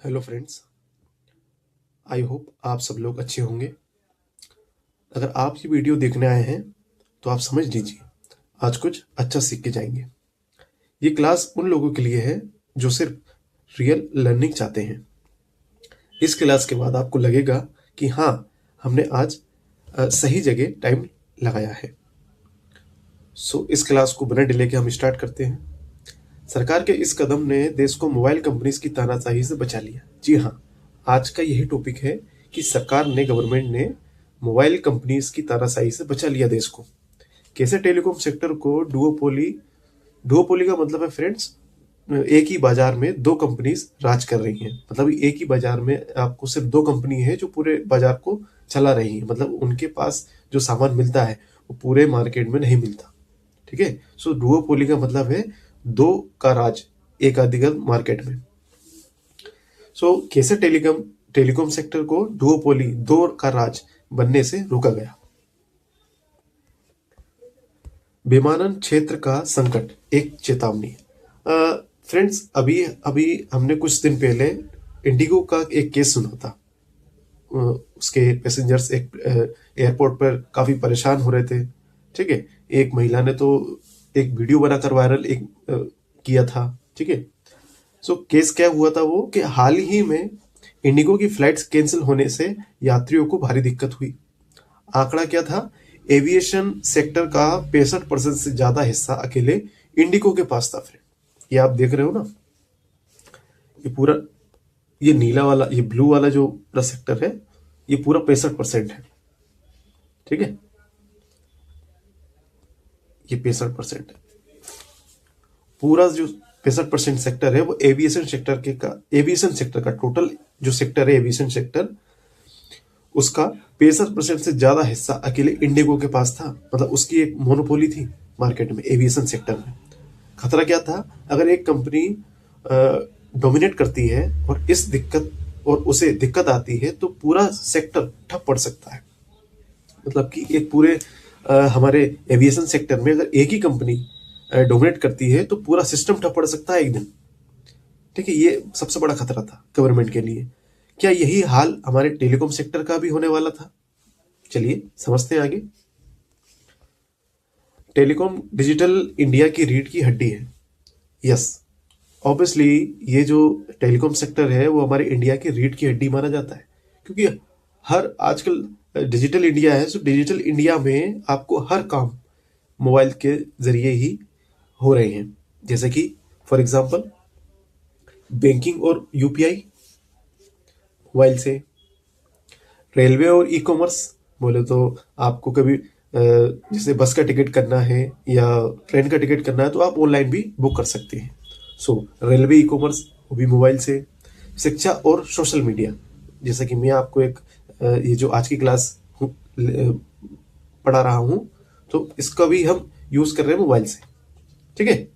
Hello friends. I hope आप सब लोग अच्छे होंगे। अगर आप ये वीडियो देखने आए हैं तो आप समझ लीजिए आज कुछ अच्छा सीख के जाएंगे। ये क्लास उन लोगों के लिए है जो सिर्फ रियल लर्निंग चाहते हैं। इस क्लास के बाद आपको लगेगा कि हाँ, हमने आज सही जगह टाइम लगाया है। सो इस क्लास को बिना डिले के हम स्टार्ट करते हैं। सरकार के इस कदम ने देश को मोबाइल कंपनीज की तानाशाही से बचा लिया। जी हाँ, आज का यही टॉपिक है कि सरकार ने, गवर्नमेंट ने मोबाइल कंपनीज की तानाशाही से बचा लिया देश को। कैसे टेलीकॉम सेक्टर को डुओपोली डुओपोली का मतलब है फ्रेंड्स, एक ही बाजार में दो कंपनीज राज कर रही हैं। मतलब एक ही बाजार में आपको सिर्फ दो कंपनी है जो पूरे बाजार को चला रही है। मतलब उनके पास जो सामान मिलता है वो पूरे मार्केट में नहीं मिलता। ठीक है। सो डुओपोली का मतलब है दो का राज एक अधिगत मार्केट में। सो कैसे टेलीकॉम सेक्टर को डुओपोली, दो का राज बनने से रोका गया। विमानन क्षेत्र का संकट एक चेतावनी। फ्रेंड्स, अभी अभी हमने कुछ दिन पहले इंडिगो का एक केस सुना था। उसके पैसेंजर्स एक एयरपोर्ट पर काफी परेशान हो रहे थे। ठीक है। एक महिला ने तो एक वीडियो बनाकर वायरल किया था। ठीक है। सो केस क्या हुआ था वो कि हाल ही में इंडिगो की फ्लाइट्स कैंसिल होने से यात्रियों को भारी दिक्कत हुई। आंकड़ा क्या था? एविएशन सेक्टर का 65% से ज्यादा हिस्सा अकेले इंडिगो के पास था। फ्रेंड, ये आप देख रहे हो ना, ये पूरा, ये नीला वाला, ये ब्लू वाला जो पूरा सेक्टर है, ये पूरा 65% है। ठीक है, ये 65% है। पूरा जो 65% सेक्टर है वो एविएशन सेक्टर का टोटल जो सेक्टर है, एविएशन सेक्टर, उसका 65% से ज्यादा हिस्सा अकेले इंडिगो के पास था। मतलब उसकी एक मोनोपोली थी मार्केट में, एविएशन सेक्टर में। खतरा क्या था? अगर एक कंपनी डोमिनेट करती है और उसे दिक्कत आती है तो पूरा सेक्टर ठप पड़ सकता है। मतलब कि एक पूरे हमारे एविएशन सेक्टर में अगर एक ही कंपनी डोमिनेट करती है तो पूरा सिस्टम ठप पड़ सकता है एक दिन। ठीक है, ये सबसे बड़ा खतरा था गवर्नमेंट के लिए। क्या यही हाल हमारे टेलीकॉम सेक्टर का भी होने वाला था? चलिए समझते हैं आगे। टेलीकॉम डिजिटल इंडिया की रीढ़ की हड्डी है। यस, ऑब्वियसली ये जो टेलीकॉम सेक्टर है वो हमारे इंडिया की रीढ़ की हड्डी माना जाता है, क्योंकि हर आजकल डिजिटल इंडिया है। सो डिजिटल इंडिया में आपको हर काम मोबाइल के जरिए ही हो रहे हैं। जैसे कि फॉर एग्जांपल बैंकिंग और यूपीआई मोबाइल से, रेलवे और ई कॉमर्स बोले तो आपको कभी जैसे बस का टिकट करना है या ट्रेन का टिकट करना है तो आप ऑनलाइन भी बुक कर सकते हैं। सो रेलवे ई कॉमर्स वो भी मोबाइल से। शिक्षा और सोशल मीडिया, जैसा कि मैं आपको एक ये जो आज की क्लास पढ़ा रहा हूं तो इसका भी हम यूज कर रहे हैं मोबाइल से। ठीक है,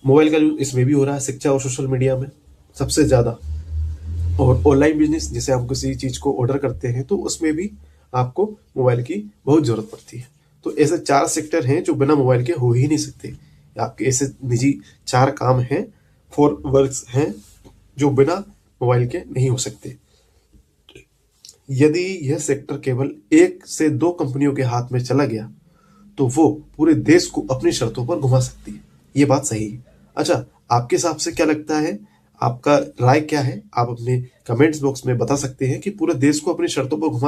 मोबाइल का यूज इसमें भी हो रहा है, शिक्षा और सोशल मीडिया में सबसे ज्यादा। और ऑनलाइन बिजनेस, जैसे हम किसी चीज को ऑर्डर करते हैं तो उसमें भी आपको मोबाइल की बहुत जरूरत पड़ती है। तो ऐसे 4 सेक्टर हैं जो बिना मोबाइल के हो ही नहीं सकते। आपके ऐसे निजी 4 काम हैं, 4 वर्क्स हैं जो बिना मोबाइल के नहीं हो सकते। यदि यह सेक्टर केवल 1 से 2 कंपनियों के हाथ में चला गया तो वो पूरे देश को अपनी शर्तों पर घुमा सकती है। ये बात सही है। अच्छा, आपके हिसाब से क्या लगता है? आपका राय क्या है? आप अपने कमेंट्स बॉक्स में बता सकते हैं कि पूरे देश को अपनी शर्तों पर घुमा